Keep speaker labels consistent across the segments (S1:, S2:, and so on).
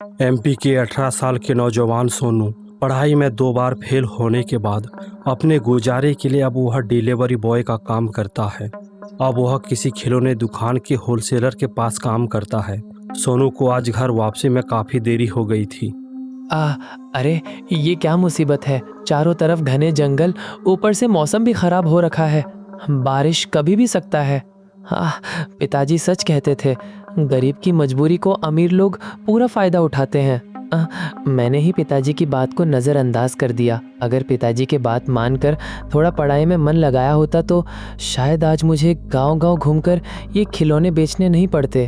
S1: MP के 18 साल के नौजवान सोनू पढ़ाई में 2 बार फेल होने के बाद अपने गुजारे के लिए अब वह डिलीवरी बॉय का काम करता है। अब वह किसी खिलौने दुकान के होलसेलर के पास काम करता है। सोनू को आज घर वापसी में काफ़ी देरी हो गई थी।
S2: अरे ये क्या मुसीबत है। चारों तरफ घने जंगल, ऊपर से मौसम भी खराब हो रखा है। बारिश कभी भी सकता है। पिताजी सच कहते थे, गरीब की मजबूरी को अमीर लोग पूरा फायदा उठाते हैं। मैंने ही पिताजी की बात को नज़रअंदाज कर दिया। अगर पिताजी की बात मानकर थोड़ा पढ़ाई में मन लगाया होता तो शायद आज मुझे गांव-गांव घूमकर ये खिलौने बेचने नहीं पड़ते।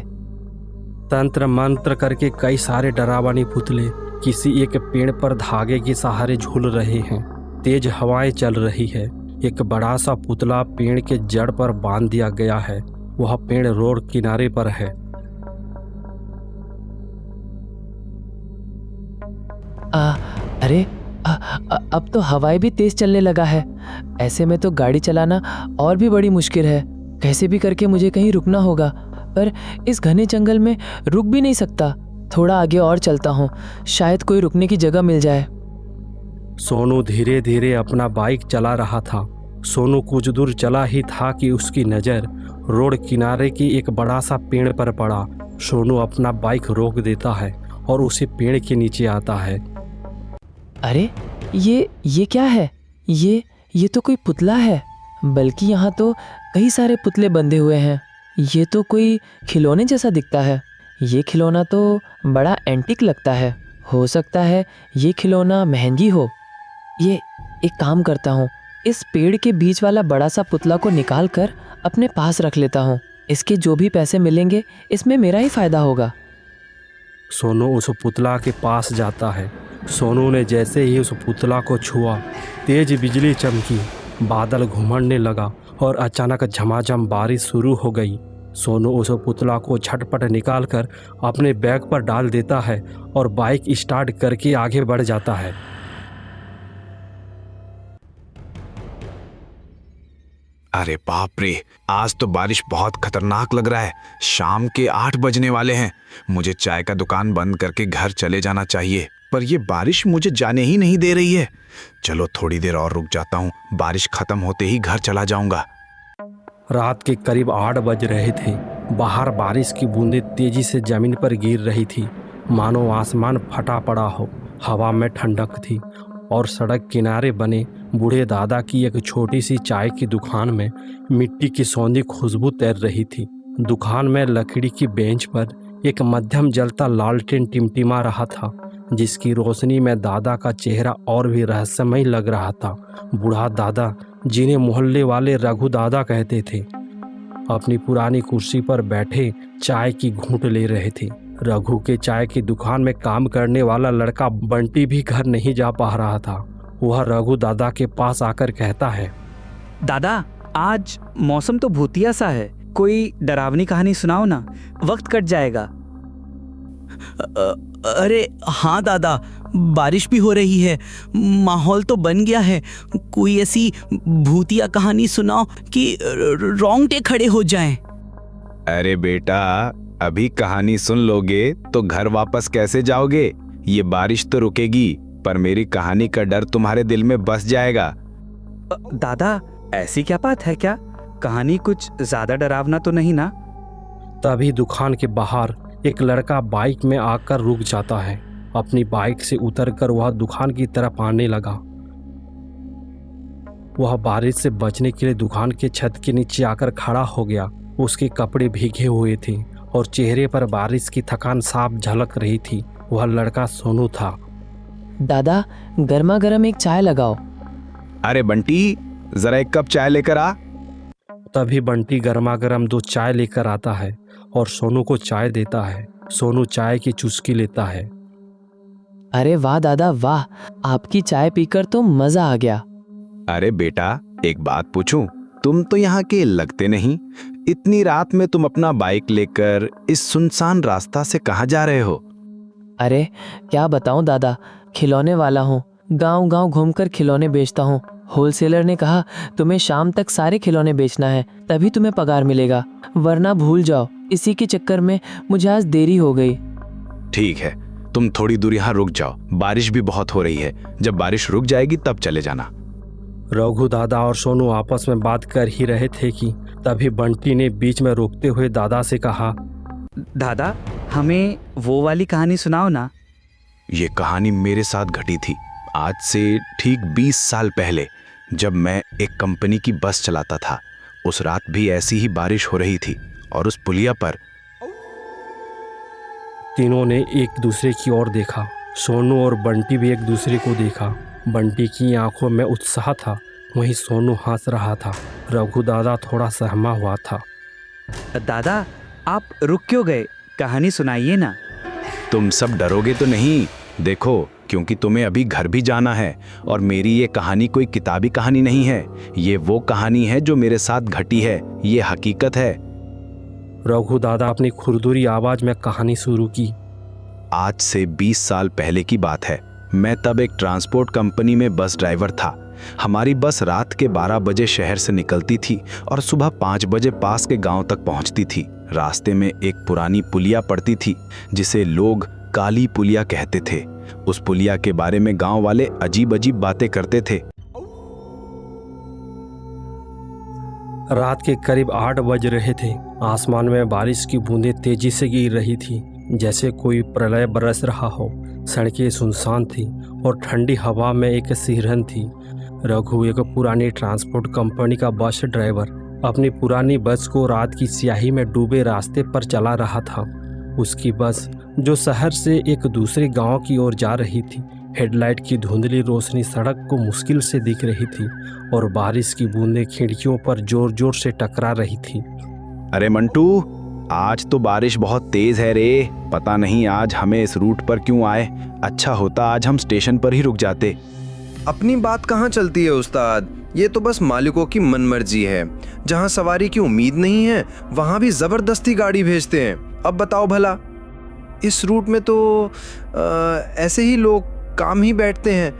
S1: तंत्र मंत्र करके कई सारे डरावनी पुतले किसी एक पेड़ पर धागे के सहारे झूल रहे हैं। तेज हवाएं चल रही है। एक बड़ा सा पुतला पेड़ के जड़ पर बांध दिया गया है। वह पेड़ रोड किनारे पर है।
S2: अरे अब तो हवाएं भी तेज चलने लगा है। ऐसे में तो गाड़ी चलाना और भी बड़ी मुश्किल है। कैसे भी करके मुझे कहीं रुकना होगा, पर इस घने जंगल में रुक भी नहीं सकता। थोड़ा आगे और चलता हूँ, शायद कोई रुकने की जगह मिल जाए।
S1: सोनू धीरे धीरे अपना बाइक चला रहा था। सोनू कुछ दूर चला ही था कि उसकी नज़र रोड किनारे की एक बड़ा सा पेड़ पर पड़ा। सोनू अपना बाइक रोक देता है और उसी पेड़ के नीचे आता है।
S2: अरे ये क्या है? ये तो कोई पुतला है, बल्कि यहाँ तो कई सारे पुतले बंधे हुए हैं। ये तो कोई खिलौने जैसा दिखता है। ये खिलौना तो बड़ा एंटीक लगता है। हो सकता है ये खिलौना महंगी हो। ये एक काम करता हूँ, इस पेड़ के बीच वाला बड़ा सा पुतला को निकाल कर अपने पास रख लेता हूँ। इसके जो भी पैसे मिलेंगे इसमें मेरा ही फायदा होगा।
S1: सोनू उस पुतला के पास जाता है। सोनू ने जैसे ही उस पुतला को छुआ, तेज बिजली चमकी, बादल घुमड़ने लगा और अचानक झमाझम बारिश शुरू हो गई। सोनू उस पुतला को झटपट निकालकर अपने बैग पर डाल देता है और बाइक स्टार्ट करके आगे बढ़ जाता है।
S3: अरे बाप रे, आज तो बारिश बहुत खतरनाक लग रहा है। शाम के 8 बजने वाले हैं। मुझे चाय का दुकान बंद करके घर चले जाना चाहिए, पर यह बारिश मुझे जाने ही नहीं दे रही है। चलो थोड़ी देर और रुक जाता हूँ, बारिश खत्म होते ही घर चला जाऊंगा।
S1: रात के करीब 8 बज रहे थे। बाहर बारिश की बूंदें तेजी से जमीन पर गिर रही थी, मानो आसमान फटा पड़ा हो। हवा में ठंडक थी और सड़क किनारे बने बूढ़े दादा की एक छोटी सी चाय की दुकान में मिट्टी की सौंधी खुशबू तैर रही थी। दुकान में लकड़ी की बेंच पर एक मध्यम जलता लालटेन टिमटिमा रहा था, जिसकी रोशनी में दादा का चेहरा और भी रहस्यमय लग रहा था। बूढ़ा दादा, जिन्हें मोहल्ले वाले रघु दादा कहते थे, अपनी पुरानी कुर्सी पर बैठे चाय की घूंट ले रहे थे। रघु के चाय की दुकान में काम करने वाला लड़का बंटी भी घर नहीं जा पा रहा था। वह रघु दादा के पास आकर कहता है,
S4: दादा, आज मौसम तो भूतिया सा है। कोई डरावनी कहानी सुनाओ ना, वक्त कट जाएगा।
S5: अरे हाँ दादा, बारिश भी हो रही है, माहौल तो बन गया है। कोई ऐसी भूतिया कहानी सुनाओ कि रोंगटे खड़े हो जाएं।
S3: अरे बेटा, अभी कहानी सुन लोगे तो घर वापस कैसे जाओगे? ये बारिश तो रुकेगी, पर मेरी कहानी का डर तुम्हारे दिल में बस जाएगा।
S4: दादा, ऐसी क्या बात है? क्या कहानी कुछ ज्यादा डरावना तो नहीं ना?
S1: तभी दुकान के बाहर एक लड़का बाइक में आकर रुक जाता है। अपनी बाइक से उतरकर वह दुकान की तरफ आने लगा। वह बारिश से बचने के लिए दुकान के छत के नीचे आकर खड़ा हो गया। उसके कपड़े भीगे हुए थे और चेहरे पर बारिश की थकान साफ झलक रही थी। वह लड़का सोनू था।
S2: दादा, गर्मा गर्म एक चाय लगाओ।
S3: अरे बंटी, जरा एक कप चाय लेकर आ।
S1: तभी बंटी गर्मा गर्म 2 चाय लेकर आता है और सोनू को चाय देता है। सोनू चाय की चुस्की लेता है।
S2: अरे वाह दादा वाह, आपकी चाय पीकर तो मजा आ गया।
S3: अरे बेटा, एक बात पूछूं? तुम तो यहाँ के लगते नहीं। इतनी रात में तुम अपना बाइक लेकर इस सुनसान रास्ता से कहाँ जा रहे हो?
S2: अरे क्या बताऊं दादा, खिलौने वाला हूँ। गांव गांव घूमकर खिलौने बेचता हूँ। होलसेलर ने कहा तुम्हें शाम तक सारे खिलौने बेचना है, तभी तुम्हें पगार मिलेगा, वरना भूल जाओ। इसी के चक्कर में मुझे आज देरी हो गई।
S3: ठीक है, तुम थोड़ी दूर यहाँ रुक जाओ, बारिश भी बहुत हो रही है। जब बारिश रुक जाएगी तब चले जाना।
S1: रघु दादा और सोनू आपस में बात कर ही रहे थे कि तभी बंटी ने बीच में रोकते हुए दादा से कहा,
S4: दादा हमें वो वाली कहानी सुनाओ ना।
S3: ये कहानी मेरे साथ घटी थी आज से ठीक 20 साल पहले, जब मैं एक कंपनी की बस चलाता था। उस रात भी ऐसी ही बारिश हो रही थी और उस पुलिया पर।
S1: तीनों ने एक दूसरे की ओर देखा। सोनू और बंटी भी एक दूसरे को देखा। बंटी की आंखों में उत्साह था, वहीं सोनू हंस रहा था। रघु दादा थोड़ा सहमा हुआ था।
S4: दादा आप रुक क्यों गए, कहानी सुनाइए ना।
S3: तुम सब डरोगे तो नहीं? देखो, क्योंकि तुम्हें अभी घर भी जाना है और मेरी ये कहानी कोई किताबी कहानी नहीं है। ये वो कहानी है जो मेरे साथ घटी है, ये हकीकत है।
S1: रघु दादा अपनी खुरदुरी आवाज में कहानी शुरू की।
S3: आज से 20 साल पहले की बात है। मैं तब एक ट्रांसपोर्ट कंपनी में बस ड्राइवर था। हमारी बस रात के 12 बजे शहर से निकलती थी और सुबह 5 बजे पास के गांव तक पहुंचती थी। रास्ते में एक पुरानी पुलिया पड़ती थी जिसे लोग काली पुलिया कहते थे। उस पुलिया के बारे में गांव वाले अजीब अजीब बातें करते थे।
S1: रात के करीब 8 बज रहे थे। आसमान में बारिश की बूंदें तेजी से गिर रही थी, जैसे कोई प्रलय बरस रहा हो। सड़कें सुनसान थी और ठंडी हवा में एक सिहरन थी। रघु एक पुरानी ट्रांसपोर्ट कंपनी का बस ड्राइवर अपनी पुरानी बस को रात की स्याही में डूबे रास्ते पर चला रहा था। उसकी बस, जो शहर से एक दूसरे गांव की ओर जा रही थी, हेडलाइट की धुंधली रोशनी सड़क को मुश्किल से दिख रही थी और बारिश की बूंदें खिड़कियों पर जोर जोर से टकरा रही थी।
S3: अरे मंटू, आज तो बारिश बहुत तेज है रे। पता नहीं आज हमें इस रूट पर क्यों आए। अच्छा होता आज हम स्टेशन पर ही रुक जाते।
S6: अपनी बात कहाँ चलती है उस्ताद, ये तो बस मालिकों की मनमर्जी है। जहाँ सवारी की उम्मीद नहीं है वहाँ भी जबरदस्ती गाड़ी भेजते हैं। अब बताओ भला, इस रूट में तो ऐसे ही लोग काम ही बैठते हैं,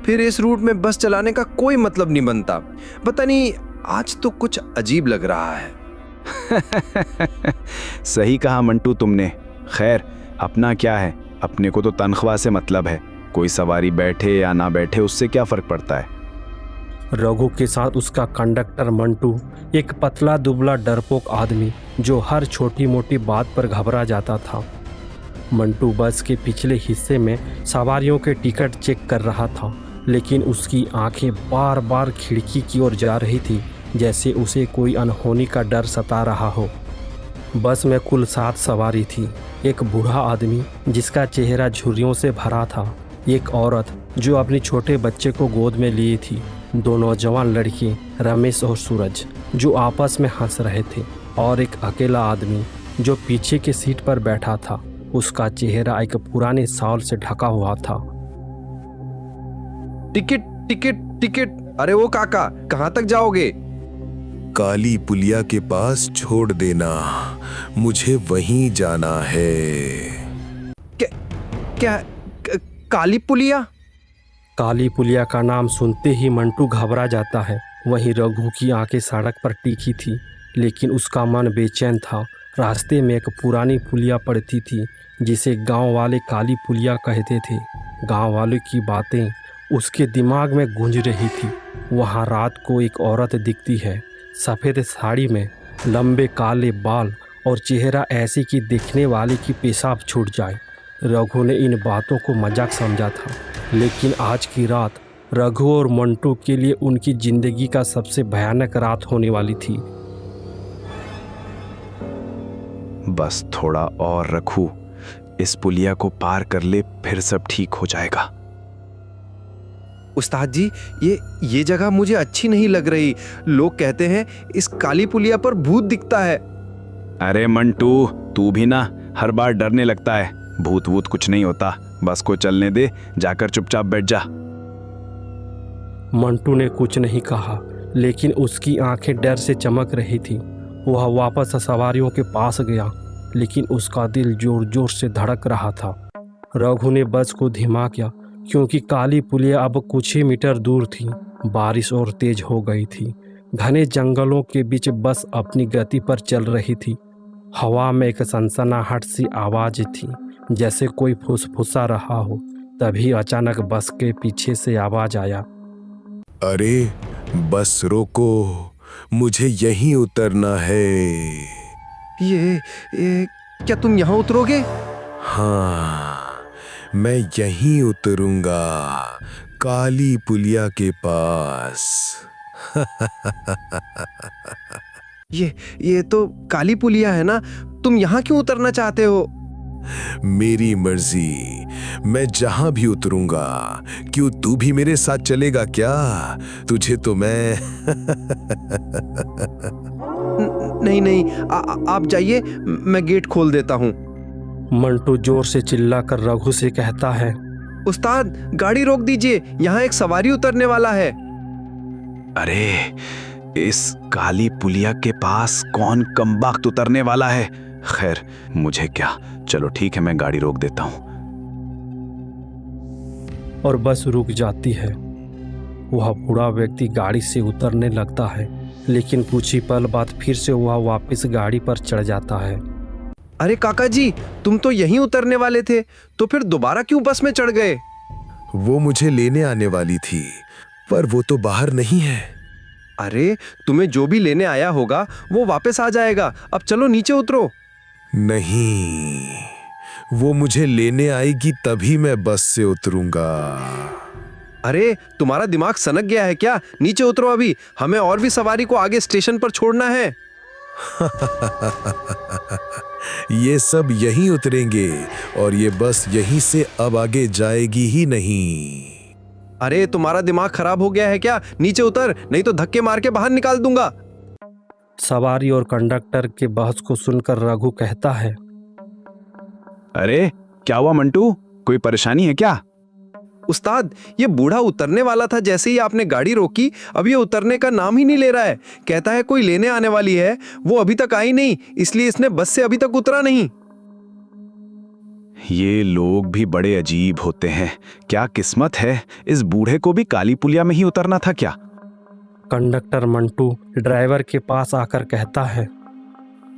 S6: फिर इस रूट में बस चलाने का कोई मतलब नहीं बनता। पता नहीं आज तो कुछ अजीब लग रहा है।
S3: सही कहा मंटू तुमने। खैर, अपना क्या है, अपने को तो तनख्वाह से मतलब है। कोई सवारी बैठे या ना बैठे उससे क्या फर्क पड़ता है।
S1: रघु के साथ उसका कंडक्टर मंटू, एक पतला दुबला डरपोक आदमी जो हर छोटी मोटी बात पर घबरा जाता था। मंटू बस के पिछले हिस्से में सवारियों के टिकट चेक कर रहा था, लेकिन उसकी आंखें बार बार खिड़की की ओर जा रही थी, जैसे उसे कोई अनहोनी का डर सता रहा हो। बस में कुल 7 सवारी थी। एक बूढ़ा आदमी जिसका चेहरा झुर्रियों से भरा था, एक औरत जो अपने छोटे बच्चे को गोद में लिए थी, 2 नौजवान लड़के रमेश और सूरज जो आपस में हंस रहे थे, और एक अकेला आदमी जो पीछे के सीट पर बैठा था। उसका चेहरा एक पुराने शॉल से ढका हुआ था।
S6: टिकट टिकट टिकट, अरे वो काका, कहाँ तक जाओगे?
S7: काली पुलिया के पास छोड़ देना, मुझे वहीं जाना है।
S6: क्या काली पुलिया?
S1: काली पुलिया का नाम सुनते ही मंटू घबरा जाता है। वहीं रघु की आंखें सड़क पर टिकी थी, लेकिन उसका मन बेचैन था। रास्ते में एक पुरानी पुलिया पड़ती थी जिसे गांव वाले काली पुलिया कहते थे। गांव वालों की बातें उसके दिमाग में गूंज रही थी। वहां रात को एक औरत दिखती है, सफ़ेद साड़ी में, लंबे काले बाल और चेहरा ऐसे कि दिखने वाले की पेशाब छूट जाए। रघु ने इन बातों को मजाक समझा था, लेकिन आज की रात रघु और मंटू के लिए उनकी जिंदगी का सबसे भयानक रात होने वाली थी।
S3: बस थोड़ा और रखू, इस पुलिया को पार कर ले, फिर सब ठीक हो जाएगा।
S6: उस्ताद जी, ये जगह मुझे अच्छी नहीं लग रही। लोग कहते हैं इस काली पुलिया पर भूत दिखता है।
S3: अरे मंटू, तू भी ना हर बार डरने लगता है। भूत वूत कुछ नहीं होता, बस को चलने दे, जाकर चुपचाप बैठ जा।
S1: मंटू ने कुछ नहीं कहा, लेकिन उसकी आंखें डर से चमक रही थी। वह वापस सवारियों के पास गया, लेकिन उसका दिल जोर जोर से धड़क रहा था। रघु ने बस को धीमा किया, क्योंकि काली पुलिया अब कुछ ही मीटर दूर थी। बारिश और तेज हो गई थी। घने जंगलों के बीच बस अपनी गति पर चल रही थी। हवा में एक सनसनाहट सी आवाज थी। जैसे कोई फुसफुसा रहा हो। तभी अचानक बस के पीछे से आवाज आया,
S7: अरे बस रोको, मुझे यहीं उतरना है।
S6: ये क्या तुम यहाँ उतरोगे?
S7: हाँ, मैं यहीं उतरूंगा, काली पुलिया के पास।
S6: ये तो काली पुलिया है ना? तुम यहाँ क्यों उतरना चाहते हो?
S7: मेरी मर्जी, मैं जहां भी उतरूंगा। क्यों, तू भी मेरे साथ चलेगा क्या? तुझे तो मैं
S6: नहीं नहीं, आप जाइए, मैं गेट खोल देता हूँ।
S1: मंटू जोर से चिल्लाकर रघु से कहता है,
S6: उस्ताद गाड़ी रोक दीजिए, यहाँ एक सवारी उतरने वाला है।
S3: अरे इस काली पुलिया के पास कौन कमबख्त उतरने वाला है? खैर मुझे क्या, चलो ठीक है, मैं गाड़ी रोक देता हूं।
S1: और बस रुक जाती है। वह बूढ़ा व्यक्ति गाड़ी से उतरने लगता है, लेकिन कुछ ही पल बाद फिर से वह वापस गाड़ी पर चढ़ जाता है।
S6: अरे काका जी, तुम तो यहीं उतरने वाले थे, तो फिर दोबारा क्यों बस में चढ़ गए?
S7: वो मुझे लेने आने वाली थी, पर वो तो बाहर नहीं है।
S6: अरे तुम्हें जो भी लेने आया होगा वो वापस आ जाएगा, अब चलो नीचे उतरो।
S7: नहीं, वो मुझे लेने आएगी तभी मैं बस से उतरूंगा।
S6: अरे तुम्हारा दिमाग सनक गया है क्या? नीचे उतरो अभी, हमें और भी सवारी को आगे स्टेशन पर छोड़ना है।
S7: ये सब यहीं उतरेंगे और ये बस यहीं से अब आगे जाएगी ही नहीं।
S6: अरे तुम्हारा दिमाग खराब हो गया है क्या? नीचे उतर, नहीं तो धक्के मार के बाहर निकाल दूंगा।
S1: सवारी और कंडक्टर के बहस को सुनकर रघु कहता है,
S3: अरे क्या हुआ मंटू, कोई परेशानी है क्या?
S6: उस्ताद, ये बूढ़ा उतरने वाला था, जैसे ही आपने गाड़ी रोकी अब ये उतरने का नाम ही नहीं ले रहा है। कहता है कोई लेने आने वाली है, वो अभी तक आई नहीं, इसलिए इसने बस से अभी तक उतरा नहीं।
S3: ये लोग भी बड़े अजीब होते हैं। क्या किस्मत है, इस बूढ़े को भी काली पुलिया में ही उतरना था क्या?
S1: कंडक्टर मंटू ड्राइवर के पास आकर कहता है,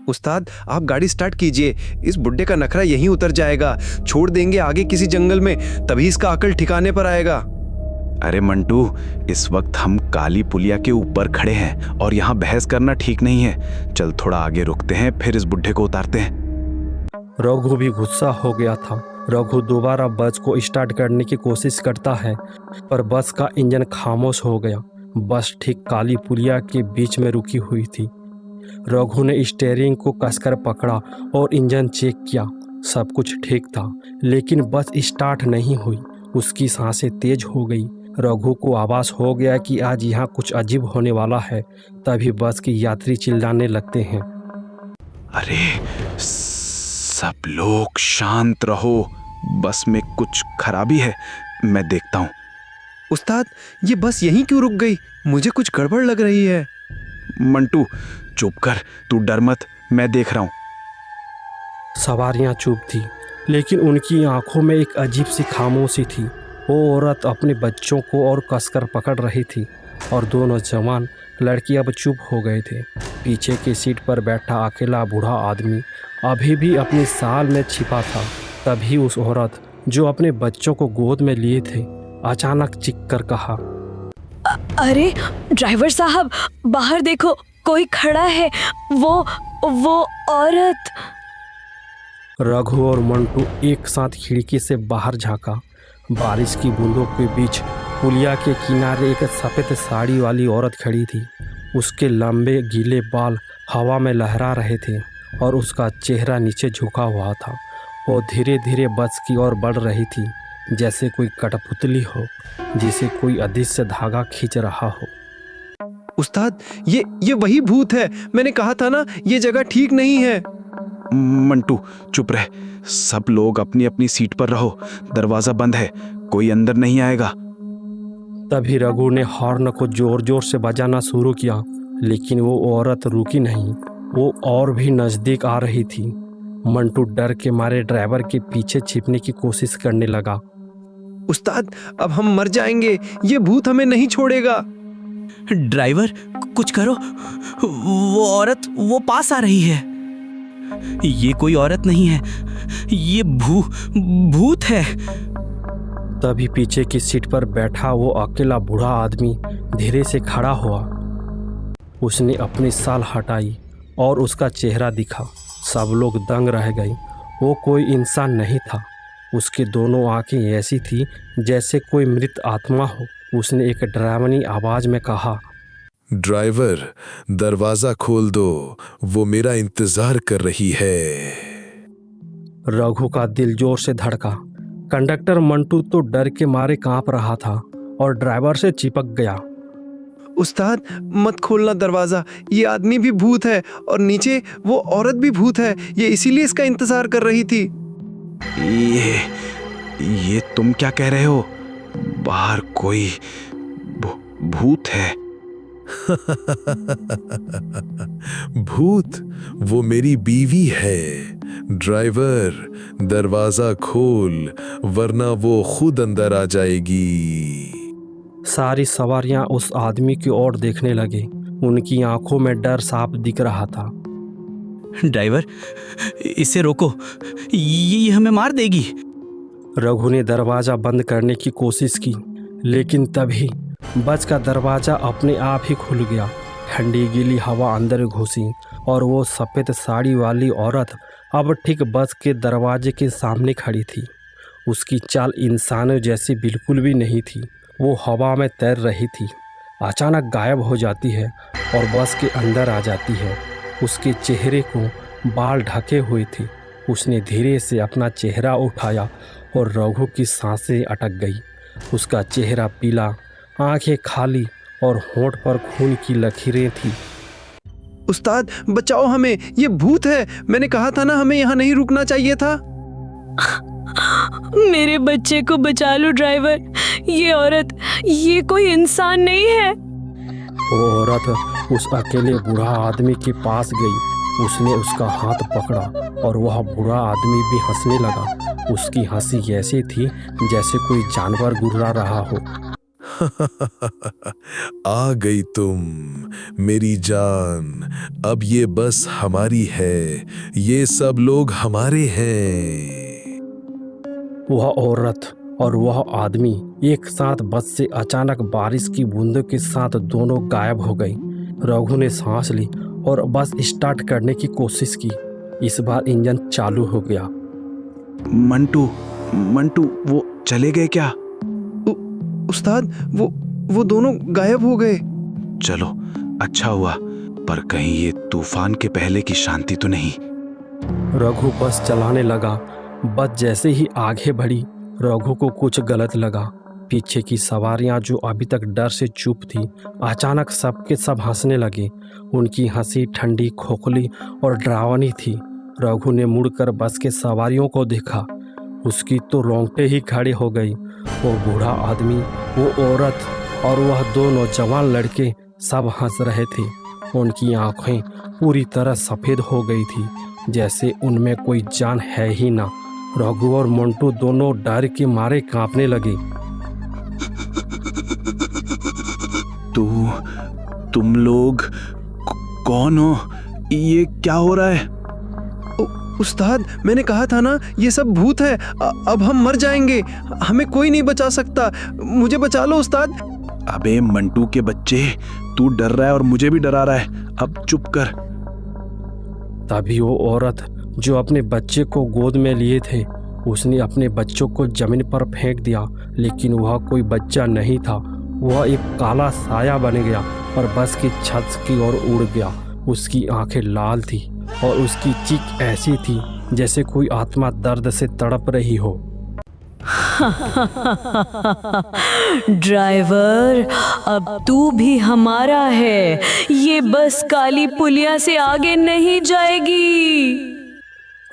S6: उस्ताद आप गाड़ी स्टार्ट कीजिए, इस बुड्ढे का नखरा यहीं उतर जाएगा, छोड़ देंगे आगे किसी जंगल में, तभी इसका अकल ठिकाने पर आएगा।
S3: अरे मंटू, इस वक्त हम काली पुलिया के ऊपर खड़े हैं और यहाँ बहस करना ठीक नहीं है। चल थोड़ा आगे रुकते हैं, फिर इस बुड्ढे को उतारते हैं।
S1: रघु भी गुस्सा हो गया था। रघु दोबारा बस को स्टार्ट करने की कोशिश करता है, पर बस का इंजन खामोश हो गया। बस ठीक काली पुलिया के बीच में रुकी हुई थी। रघु ने स्टीयरिंग को कसकर पकड़ा और इंजन चेक किया। सब कुछ ठीक था, लेकिन बस स्टार्ट नहीं हुई। उसकी सांसें तेज हो गई। रघु को आभास हो गया कि आज यहाँ कुछ अजीब होने वाला है। तभी बस के यात्री चिल्लाने लगते हैं,
S3: अरे सब लोग शांत रहो, बस में कुछ खराबी है, मैं देखता हूँ।
S6: उस्ताद ये बस यहीं क्यों रुक गई? मुझे कुछ गड़बड़ लग रही है।
S3: मंटू चुप कर, तू डर मत, मैं देख रहा हूँ।
S1: सवारियां चुप थी, लेकिन उनकी आंखों में एक अजीब सी खामोशी थी। वो औरत अपने बच्चों को और कसकर पकड़ रही थी और दोनों जवान लड़की अब चुप हो गए थे। पीछे की सीट पर बैठा अकेला बूढ़ा आदमी अभी भी अपनी साल में छिपा था। तभी उस औरत जो अपने बच्चों को गोद में लिए थे अचानक चीख कर कहा,
S8: अरे ड्राइवर साहब, बाहर देखो, कोई खड़ा है, वो औरत।
S1: रघु और मंटू एक साथ खिड़की से बाहर झांका। बारिश की बूंदों के बीच पुलिया के किनारे एक सफ़ेद साड़ी वाली औरत खड़ी थी। उसके लंबे गीले बाल हवा में लहरा रहे थे और उसका चेहरा नीचे झुका हुआ था। वो धीरे धीरे बस की ओर बढ़ रही थी, जैसे कोई कठपुतली हो जिसे कोई अदृश्य धागा खींच रहा हो।
S6: उस्ताद ये वही भूत है, मैंने कहा था ना ये जगह ठीक नहीं है।
S3: मंटू चुप रह, सब लोग अपनी अपनी सीट पर रहो, दरवाजा बंद है, कोई अंदर नहीं आएगा।
S1: तभी रघु ने हॉर्न को जोर जोर से बजाना शुरू किया, लेकिन वो औरत रुकी नहीं। वो और भी नज़दीक आ रही थी। मंटू डर के मारे ड्राइवर के पीछे छिपने की कोशिश करने लगा।
S6: उस्ताद अब हम मर जाएंगे, ये भूत हमें नहीं छोड़ेगा।
S5: ड्राइवर कुछ करो, वो औरत वो पास आ रही है। ये कोई औरत नहीं है, ये भूत है।
S1: तभी पीछे की सीट पर बैठा वो अकेला बूढ़ा आदमी धीरे से खड़ा हुआ। उसने अपनी साल हटाई और उसका चेहरा दिखा। सब लोग दंग रह गए। वो कोई इंसान नहीं था। उसकी दोनों आंखें ऐसी थी जैसे कोई मृत आत्मा हो। उसने एक डरावनी आवाज में कहा,
S7: ड्राइवर, दरवाजा खोल दो, वो मेरा इंतजार कर रही है।
S1: रघु का दिल जोर से धड़का। कंडक्टर मंटू तो डर के मारे कांप रहा था और ड्राइवर से चिपक गया।
S6: उस्ताद, मत खोलना दरवाजा, ये आदमी भी भूत है और नीचे वो औरत भी भूत है। ये इसीलिए इसका इंतजार कर रही थी।
S3: ये तुम क्या कह रहे हो? बाहर कोई भूत है?
S7: भूत वो मेरी बीवी है। ड्राइवर, दरवाजा खोल, वरना वो खुद अंदर आ जाएगी।
S1: सारी सवारियां उस आदमी की ओर देखने लगे। उनकी आंखों में डर साफ दिख रहा था।
S5: ड्राइवर, इसे रोको, ये हमें मार देगी।
S1: रघु ने दरवाज़ा बंद करने की कोशिश की, लेकिन तभी बस का दरवाज़ा अपने आप ही खुल गया। ठंडी गीली हवा अंदर घुसी और वो सफ़ेद साड़ी वाली औरत अब ठीक बस के दरवाजे के सामने खड़ी थी। उसकी चाल इंसानों जैसी बिल्कुल भी नहीं थी। वो हवा में तैर रही थी, अचानक गायब हो जाती है और बस के अंदर आ जाती है। उसके चेहरे को बाल ढके हुए थे। उसने धीरे से अपना चेहरा उठाया और रघु की सांसें अटक गई। उसका चेहरा पीला, आंखें खाली और होंठ पर खून की लकीरें थी।
S6: उस्ताद, बचाओ हमें, ये भूत है। मैंने कहा था ना, हमें यहाँ नहीं रुकना चाहिए था।
S8: मेरे बच्चे को बचा लो ड्राइवर। ये औरत, ये कोई इंसान नहीं है।
S1: वो औरत उस अकेले बूढ़ा आदमी के पास गई। उसने उसका हाथ पकड़ा और वह बूढ़ा आदमी भी हंसने लगा। उसकी हंसी ऐसी थी जैसे कोई जानवर गुर्रा रहा हो।
S7: आ गई तुम, मेरी जान। अब ये बस हमारी है, ये सब लोग हमारे हैं।
S1: वह औरत और वह आदमी एक साथ बस से अचानक बारिश की बूंदों के साथ दोनों गायब हो गई। रघु ने सांस ली और बस स्टार्ट करने की कोशिश की। इस बार इंजन चालू हो गया।
S3: मंटू, वो चले गए क्या?
S6: उस्ताद, वो दोनों गायब हो गए।
S3: चलो, अच्छा हुआ। पर कहीं ये तूफान के पहले की शांति तो नहीं?
S1: रघु बस चलाने लगा। बस जैसे ही आगे बढ़ी, रघु को कुछ गलत लगा। पीछे की सवारियां जो अभी तक डर से चुप थी, अचानक सबके सब हंसने लगे। उनकी हंसी ठंडी, खोखली और डरावनी थी। रघु ने मुड़कर बस के सवारियों को देखा। उसकी तो रोंगटे ही खड़े हो गई। वो बूढ़ा आदमी, वो औरत और वह दो नौजवान लड़के सब हंस रहे थे। उनकी आंखें पूरी तरह सफ़ेद हो गई थी, जैसे उनमें कोई जान है ही ना। रघु और मंटू दोनों डर के मारे कांपने लगे।
S3: तुम लोग कौन हो? ये क्या हो रहा है?
S6: उस्ताद, मैंने कहा था ना, ये सब भूत है। अब हम मर जाएंगे। हमें कोई नहीं बचा सकता। मुझे बचा लो उस्ताद।
S3: अबे मंटू के बच्चे, तू डर रहा है और मुझे भी डरा रहा है। अब चुप कर।
S1: तभी वो औरत जो अपने बच्चे को गोद में लिए थे, उसने अपने बच्चों को जमीन पर फेंक दिया, लेकिन वह कोई बच्चा नहीं था। वह एक काला साया बन गया और बस की छत की ओर उड़ गया। उसकी आंखें लाल थी और उसकी चीख ऐसी थी जैसे कोई आत्मा दर्द से तड़प रही हो।
S8: ड्राइवर, अब तू भी हमारा है। ये बस काली पुलिया से आगे नहीं जाएगी।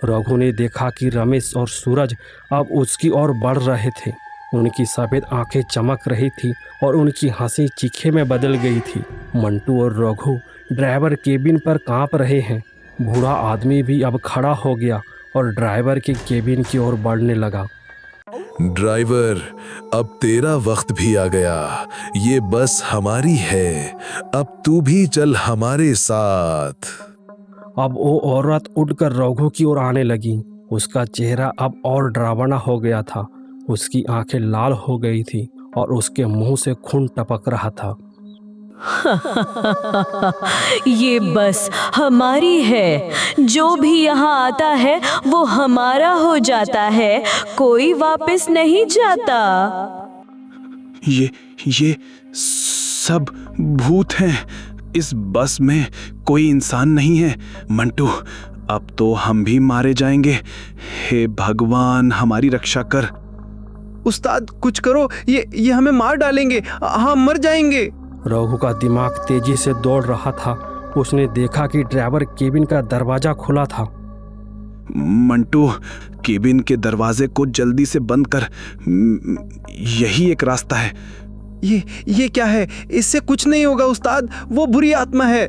S1: रघु ने देखा कि रमेश और सूरज अब उसकी ओर बढ़ रहे थे। उनकी सफ़ेद आंखें चमक रही थी और उनकी हंसी चीखे में बदल गई थी। मंटू और रघु ड्राइवर केबिन पर कांप रहे हैं। बूढ़ा आदमी भी अब खड़ा हो गया और ड्राइवर के केबिन की ओर बढ़ने लगा।
S7: ड्राइवर, अब तेरा वक्त भी आ गया। ये बस हमारी है, अब तू भी चल हमारे साथ।
S1: अब वो औरत उठकर रघु की ओर आने लगी। उसका चेहरा अब और डरावना हो गया था। उसकी आंखें लाल हो गई थी और उसके मुंह से खून टपक रहा था।
S8: ये बस हमारी है। जो भी यहाँ आता है वो हमारा हो जाता है, कोई वापस नहीं जाता।
S3: ये सब भूत हैं। इस बस में कोई इंसान नहीं है। मंटू, अब तो हम भी मारे जाएंगे। हे भगवान, हमारी रक्षा कर।
S6: उस्ताद कुछ करो, ये हमें मार डालेंगे, हम मर जाएंगे।
S1: रघु का दिमाग तेजी से दौड़ रहा था। उसने देखा कि ड्राइवर केबिन का दरवाजा खुला था।
S3: मंटू, केबिन के दरवाजे को जल्दी से बंद कर। यही एक रास्ता है।
S6: ये क्या है? इससे कुछ नहीं होगा उस्ताद, वो बुरी आत्मा है।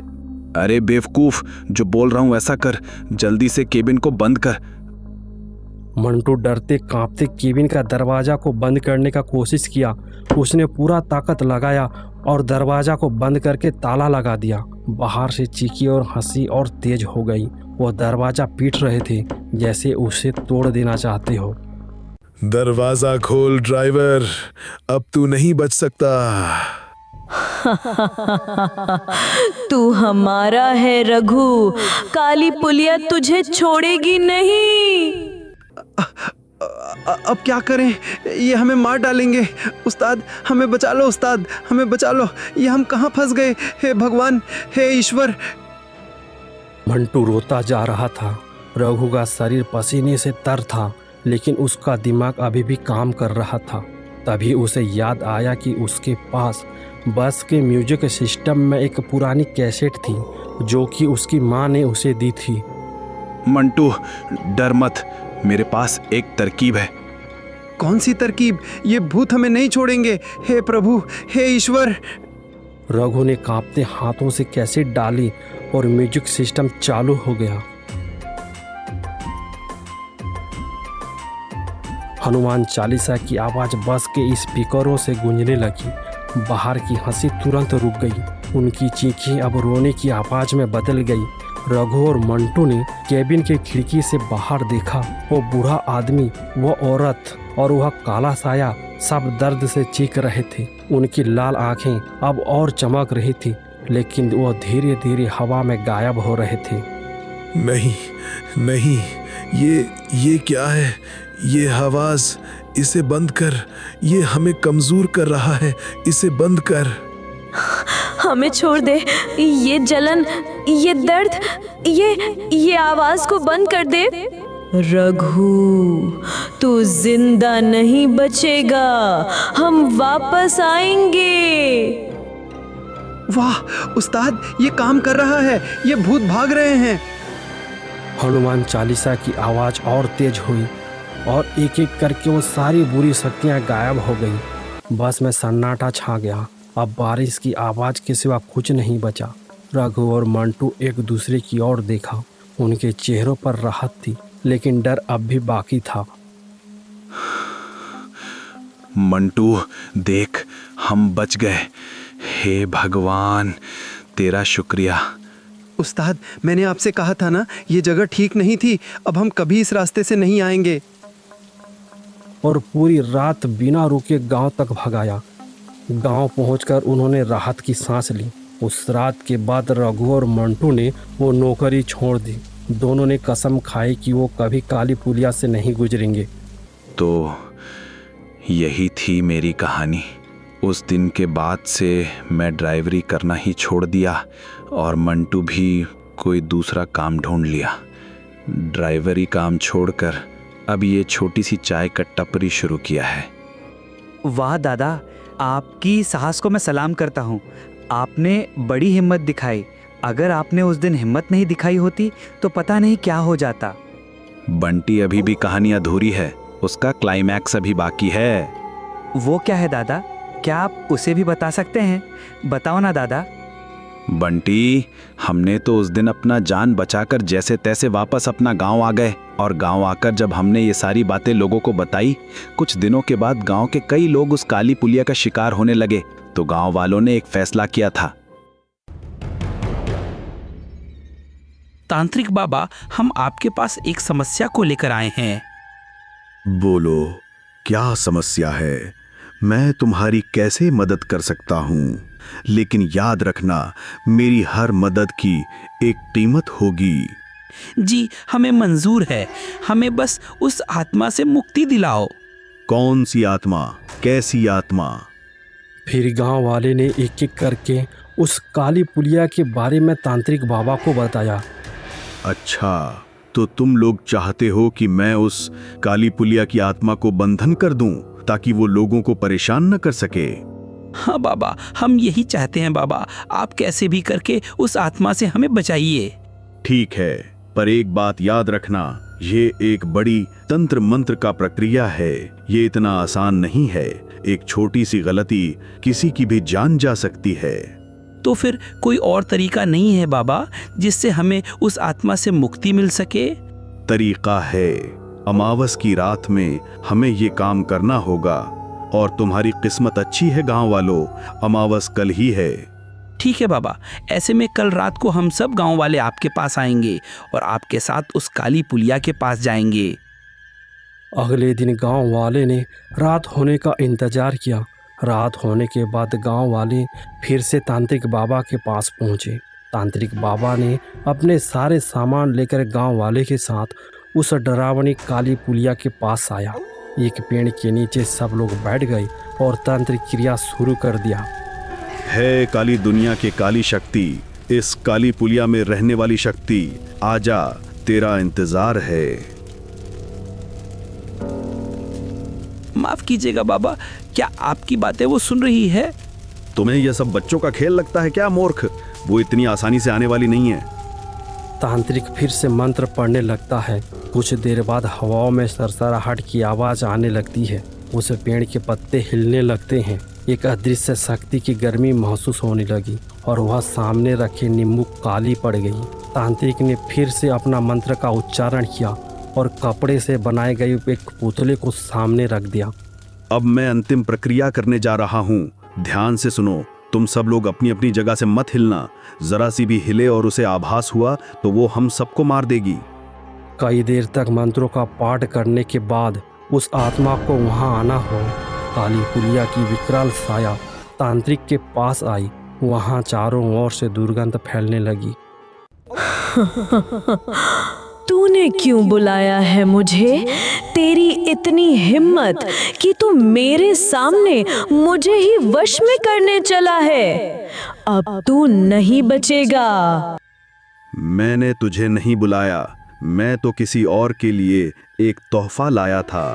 S3: अरे बेवकूफ, जो बोल रहा हूं वैसा कर। जल्दी से केबिन को बंद कर।
S1: मंटू डरते कांपते केबिन का दरवाजा को बंद करने का कोशिश किया। उसने पूरा ताकत लगाया और दरवाजा को बंद करके ताला लगा दिया। बाहर से चीखी और हंसी और तेज हो गई। वो दरवाजा पीट रहे थे जैसे उसे तोड़ देना चाहते हो।
S7: दरवाजा खोल ड्राइवर, अब तू नहीं बच सकता।
S8: तू हमारा है रघु, काली पुलिया तुझे छोड़ेगी नहीं।
S6: अब क्या करें? ये हमें मार डालेंगे। उस्ताद हमें बचा लो, उस्ताद हमें बचा लो। ये हम कहाँ फंस गए? हे भगवान, हे ईश्वर।
S1: मंटू रोता जा रहा था। रघु का शरीर पसीने से तर था, लेकिन उसका दिमाग अभी भी काम कर रहा था। तभी उसे याद आया कि उसके पास बस के म्यूजिक सिस्टम में एक पुरानी कैसेट थी जो कि उसकी माँ ने उसे दी थी।
S3: मंटू, डर मत, मेरे पास एक तरकीब है।
S6: कौन सी तरकीब? ये भूत हमें नहीं छोड़ेंगे। हे प्रभु, हे ईश्वर।
S1: रघु ने कांपते हाथों से कैसेट डाली और म्यूजिक सिस्टम चालू हो गया। हनुमान चालीसा की आवाज बस के स्पीकरों से गूंजने लगी। बाहर की हंसी तुरंत रुक गई। उनकी चीखें अब रोने की आवाज में बदल गई। रघु और मंटू ने केबिन की खिड़की से बाहर देखा। वो बूढ़ा आदमी, वो औरत और वह काला साया सब दर्द से चीख रहे थे। उनकी लाल आंखें अब और चमक रही थी, लेकिन वो धीरे धीरे हवा में गायब हो रहे थे।
S7: नहीं, ये क्या है? ये आवाज, इसे बंद कर। ये हमें कमजोर कर रहा है, इसे बंद कर।
S8: हमें छोड़ दे। ये जलन, ये दर्द, ये आवाज को बंद कर दे। रघु, तू जिंदा नहीं बचेगा, हम वापस आएंगे।
S6: वाह उस्ताद, ये काम कर रहा है। ये भूत भाग रहे हैं।
S1: हनुमान चालीसा की आवाज और तेज हुई और एक एक करके वो सारी बुरी शक्तियां गायब हो गई। बस में सन्नाटा छा गया। अब बारिश की आवाज के सिवा कुछ नहीं बचा। रघु और मंटू एक दूसरे की ओर देखा। उनके चेहरों पर राहत थी, लेकिन डर अब भी बाकी था।
S3: मंटू देख, हम बच गए। हे भगवान, तेरा शुक्रिया।
S6: उस्ताद, मैंने आपसे कहा था ना, ये जगह ठीक नहीं थी। अब हम कभी इस रास्ते से नहीं आएंगे।
S1: और पूरी रात बिना रुके गांव तक भगाया। गांव पहुंचकर उन्होंने राहत की सांस ली। उस रात के बाद रघु और मंटू ने वो नौकरी छोड़ दी। दोनों ने कसम खाई कि वो कभी काली पुलिया से नहीं गुजरेंगे।
S3: तो यही थी मेरी कहानी। उस दिन के बाद से मैं ड्राइवरी करना ही छोड़ दिया और मंटू भी कोई दूसरा काम ढूंढ लिया। ड्राइवरी काम छोड़कर अब ये छोटी सी चाय का टपरी शुरू किया है।
S4: वाह दादा, आपकी साहस को मैं सलाम करता हूँ। आपने बड़ी हिम्मत दिखाई। अगर आपने उस दिन हिम्मत नहीं दिखाई होती तो पता नहीं क्या हो जाता।
S3: बंटी, अभी भी कहानी अधूरी है, उसका क्लाइमैक्स अभी बाकी है।
S4: वो क्या है दादा? क्या आप उसे भी बता सकते हैं? बताओ ना दादा।
S3: बंटी, हमने तो उस दिन अपना जान बचाकर जैसे तैसे वापस अपना गांव आ गए और गांव आकर जब हमने ये सारी बातें लोगों को बताई, कुछ दिनों के बाद गांव के कई लोग उस काली पुलिया का शिकार होने लगे। तो गांव वालों ने एक फैसला किया था।
S5: तांत्रिक बाबा, हम आपके पास एक समस्या को लेकर आए हैं।
S9: बोलो, क्या समस्या है? मैं तुम्हारी कैसे मदद कर सकता हूँ? लेकिन याद रखना, मेरी हर मदद की एक कीमत होगी।
S5: जी, हमें मंजूर है, हमें बस उस आत्मा से मुक्ति दिलाओ।
S9: कौन सी आत्मा? कैसी आत्मा?
S1: फिर गांव वाले ने एक एक करके उस काली पुलिया के बारे में तांत्रिक बाबा को बताया।
S9: अच्छा, तो तुम लोग चाहते हो कि मैं उस काली पुलिया की आत्मा को बंधन कर दूं, ताकि वो लोगों को परेशान न कर सके?
S5: हाँ बाबा, हम यही चाहते हैं बाबा, आप कैसे भी करके उस आत्मा से हमें बचाइए।
S9: ठीक है, पर एक बात याद रखना, ये एक बड़ी तंत्र मंत्र का प्रक्रिया है। ये इतना आसान नहीं है। एक छोटी सी गलती किसी की भी जान जा सकती है।
S5: तो फिर कोई और तरीका नहीं है बाबा, जिससे हमें उस आत्मा से मुक्ति मिल सके?
S9: तरीका है। अमावस की रात में हमें ये काम करना होगा। और तुम्हारी किस्मत अच्छी है गांव वालों, अमावस कल ही है।
S5: ठीक है बाबा, ऐसे में कल रात को हम सब गांव वाले आपके पास आएंगे और आपके साथ उस काली पुलिया के पास जाएंगे।
S1: अगले दिन गांव वाले ने रात होने का इंतजार किया। रात होने के बाद गांव वाले फिर से तांत्रिक बाबा के पास पहुंचे। तांत्रिक बाबा ने अपने सारे सामान लेकर गांव वाले के साथ उस डरावनी काली पुलिया के पास आया। एक पेड़ के नीचे सब लोग बैठ गए और तांत्रिक क्रिया शुरू कर दिया।
S9: है काली दुनिया के काली शक्ति, इस काली पुलिया में रहने वाली शक्ति, आजा, तेरा इंतजार है।
S5: माफ कीजिएगा बाबा, क्या आपकी बातें वो सुन रही है?
S9: तुम्हें यह सब बच्चों का खेल लगता है क्या मूर्ख? वो इतनी आसानी से आने वाली नहीं है।
S1: तांत्रिक फिर से मंत्र पढ़ने लगता है। कुछ देर बाद हवाओं में सरसराहट की आवाज आने लगती है। उस पेड़ के पत्ते हिलने लगते हैं। एक अदृश्य शक्ति की गर्मी महसूस होने लगी और वह सामने रखे नींबू काली पड़ गई। तांत्रिक ने फिर से अपना मंत्र का उच्चारण किया और कपड़े से बनाए गए एक पुतले को सामने रख दिया।
S9: अब मैं अंतिम प्रक्रिया करने जा रहा हूँ, ध्यान से सुनो। तुम सब लोग अपनी अपनी जगह से मत हिलना। जरा सी भी हिले और उसे आभास हुआ तो वो हम सबको मार देगी।
S1: कई देर तक मंत्रों का पाठ करने के बाद उस आत्मा को वहां आना हो। काली पुलिया की विकराल साया तांत्रिक के पास आई। वहां चारों ओर से दुर्गंध फैलने लगी।
S8: तूने क्यों बुलाया है मुझे? तेरी इतनी हिम्मत कि तू मेरे सामने मुझे ही वश में करने चला है। अब तू नहीं बचेगा।
S9: मैंने तुझे नहीं बुलाया, मैं तो किसी और के लिए एक तोहफा लाया था।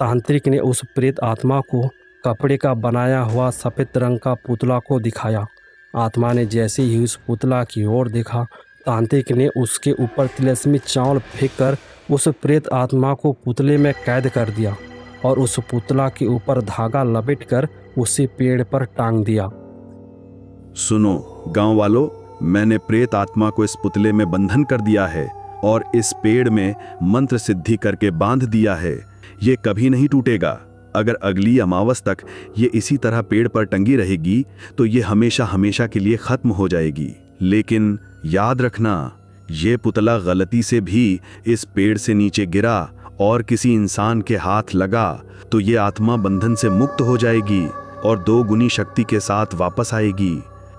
S1: तांत्रिक ने उस प्रेत आत्मा को कपड़े का बनाया हुआ सफेद रंग का पुतला को दिखाया। आत्मा ने जैसे ही उस पुतला की ओर देखा, तांत्रिक ने उसके ऊपर तिलस्मी चावल फेंककर उस प्रेत आत्मा को पुतले में कैद कर दिया और उस पुतला के ऊपर धागा लपेटकर उसे पेड़ पर टांग दिया।
S9: सुनो गांव वालों, मैंने प्रेत आत्मा को इस पुतले में बंधन कर दिया है और इस पेड़ में मंत्र सिद्धि करके बांध दिया है। ये कभी नहीं टूटेगा। अगर अगली अमावस तक ये इसी तरह पेड़ पर टंगी रहेगी तो ये हमेशा हमेशा के लिए खत्म हो जाएगी। लेकिन याद रखना, ये पुतला गलती से भी इस पेड़ से नीचे गिरा और किसी इंसान के हाथ लगा तो ये आत्मा बंधन से मुक्त हो जाएगी और 2 गुनी शक्ति के साथ वापस आएगी।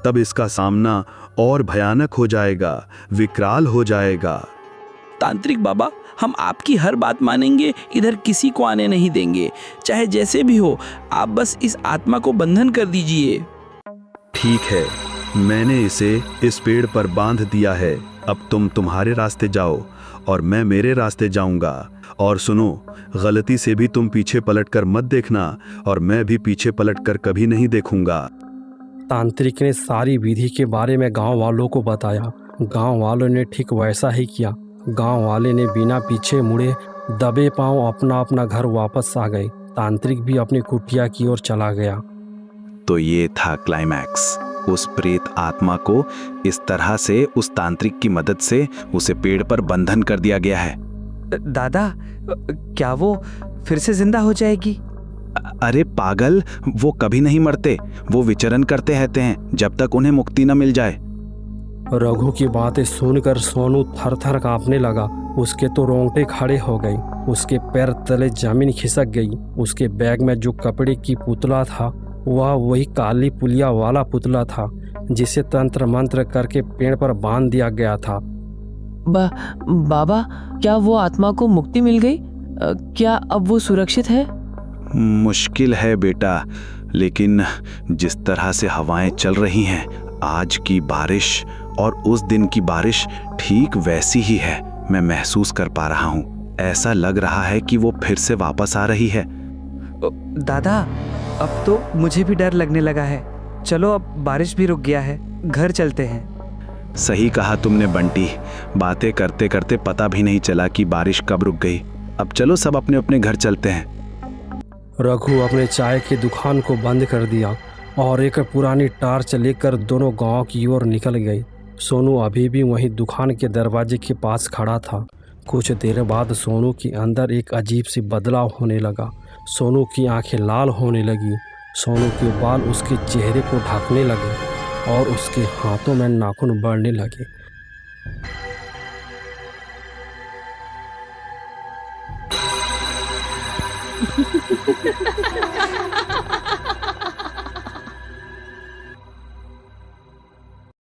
S9: तब इसका सामना और भयानक हो जाएगा, विकराल हो जाएगा।
S5: तांत्रिक बाबा, हम आपकी हर बात मानेंगे, इधर किसी को आने नहीं देंगे। चाहे जैसे भी हो, आप बस इस आत्मा को बंधन कर दीजिए।
S9: ठीक है, मैंने इसे इस पेड़ पर बांध दिया है। अब तुम तुम्हारे रास्ते जाओ और मैं मेरे रास्ते जाऊंगा। और सुनो, गलती से भी तुम पीछे पलटकर मत देखना और मैं भी पीछे पलटकर कभी नहीं देखूंगा।
S1: तांत्रिक ने सारी विधि के बारे में गांव वालों को बताया। गांव वालों ने ठीक वैसा ही किया। गांव वाले ने बिना पीछे मुड़े दबे पांव अपना अपना घर वापस आ गए। तांत्रिक भी अपनी कुटिया की ओर चला गया।
S3: तो ये था क्लाइमैक्स। उस प्रेत आत्मा को इस तरह से उस तांत्रिक की मदद से उसे पेड़ पर बंधन कर दिया गया है।
S4: दादा, क्या वो फिर से जिंदा हो जाएगी?
S3: अरे पागल, वो कभी नहीं मरते। वो विचरण करते रहते हैं जब तक उन्हें मुक्ति न मिल जाए।
S1: रघु की बातें सुनकर सोनू थर थर कांपने लगा। उसके तो रोंगटे खड़े हो गए, उसके पैर तले जमीन खिसक गई। उसके बैग में जो कपड़े की पुतला था वह वही काली पुलिया वाला पुतला था जिसे तंत्र मंत्र करके पेड़ पर बांध दिया गया था।
S2: बाबा, क्या वो आत्मा को मुक्ति मिल गई? क्या अब वो सुरक्षित है?
S3: मुश्किल है बेटा, लेकिन जिस तरह से हवाएं चल रही हैं, आज की बारिश और उस दिन की बारिश ठीक वैसी ही है। मैं महसूस कर पा रहा हूँ। ऐसा लग रहा है कि वो फिर से वापस आ रही है।
S4: दादा, अब तो मुझे भी डर लगने लगा है। चलो, अब बारिश भी रुक गया है, घर चलते हैं।
S3: सही कहा तुमने बंटी। बातें करते करते पता भी नहीं चला कि बारिश कब रुक गई। अब चलो सब अपने अपने घर चलते हैं।
S1: रघु अपने चाय की दुकान को बंद कर दिया और एक पुरानी टार्च लेकर दोनों गांव की ओर निकल गए। सोनू अभी भी वहीं दुकान के दरवाजे के पास खड़ा था। कुछ देर बाद सोनू के अंदर एक अजीब सी बदलाव होने लगा। सोनू की आंखें लाल होने लगी, सोनू के बाल उसके चेहरे को ढकने लगे और उसके हाथों में नाखून बढ़ने लगे।